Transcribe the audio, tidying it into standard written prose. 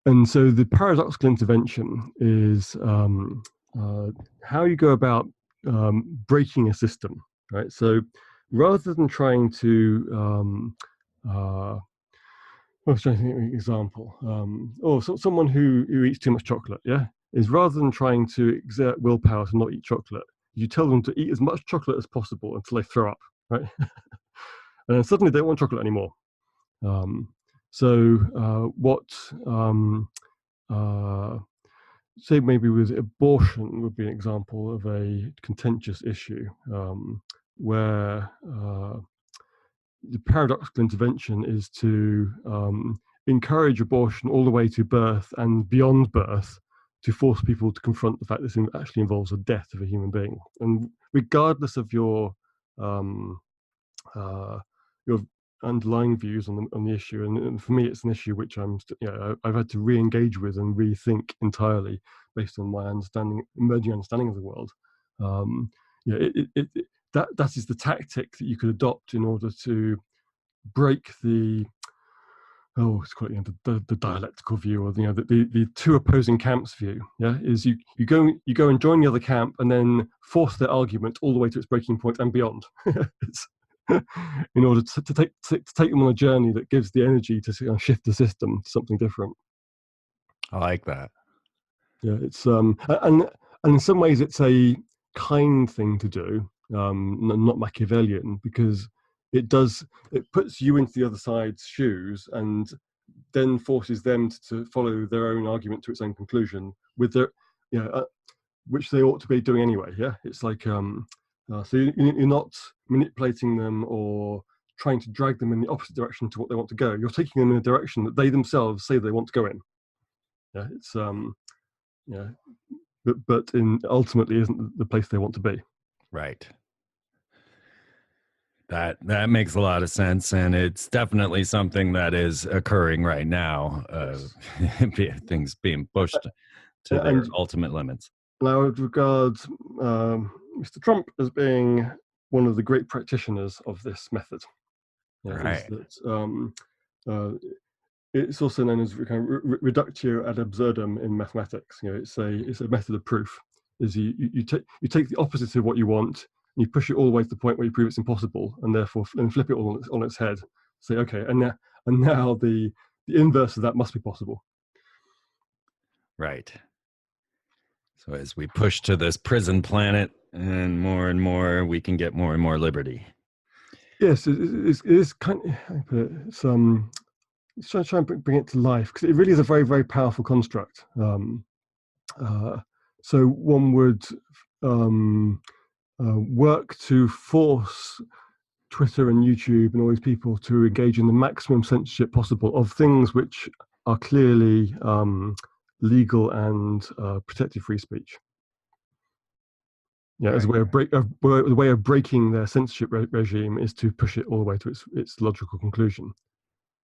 And so the paradoxical intervention is how you go about breaking a system, right? So rather than trying to, I was trying to think of an example, someone who eats too much chocolate, yeah, is rather than trying to exert willpower to not eat chocolate, you tell them to eat as much chocolate as possible until they throw up, right? And then suddenly they don't want chocolate anymore. Say maybe with abortion would be an example of a contentious issue where the paradoxical intervention is to encourage abortion all the way to birth and beyond birth, to force people to confront the fact that this actually involves the death of a human being. And regardless of your underlying views on the issue, and for me, it's an issue which I've had to re-engage with and rethink entirely based on my emerging understanding of the world. That is the tactic that you could adopt in order to break the dialectical view, or the two opposing camps view. Yeah, is you go and join the other camp and then force their argument all the way to its breaking point and beyond. In order to take them on a journey that gives the energy to shift the system to something different. I like that. Yeah, it's and in some ways it's a kind thing to do, not Machiavellian, because it puts you into the other side's shoes and then forces them to follow their own argument to its own conclusion with their, which they ought to be doing anyway. Yeah, it's like so you're not manipulating them or trying to drag them in the opposite direction to what they want to go. You're taking them in a direction that they themselves say they want to go in. Yeah, it's but ultimately isn't the place they want to be. Right. That makes a lot of sense, and it's definitely something that is occurring right now. Things being pushed to their ultimate limits. And I would regard Mr. Trump as being one of the great practitioners of this method. Right. It's also known as kind of reductio ad absurdum in mathematics. It's a method of proof. Is you take the opposite of what you want, and you push it all the way to the point where you prove it's impossible, and therefore flip it all on its head. Say, okay, and now the inverse of that must be possible. Right. So as we push to this prison planet and more, we can get more and more liberty. Yes, it is kind of, let's try and bring it to life, because it really is a very, very powerful construct. So one would work to force Twitter and YouTube and all these people to engage in the maximum censorship possible of things which are clearly legal and protected free speech. Yeah, right. As a way of breaking their censorship regime is to push it all the way to its logical conclusion.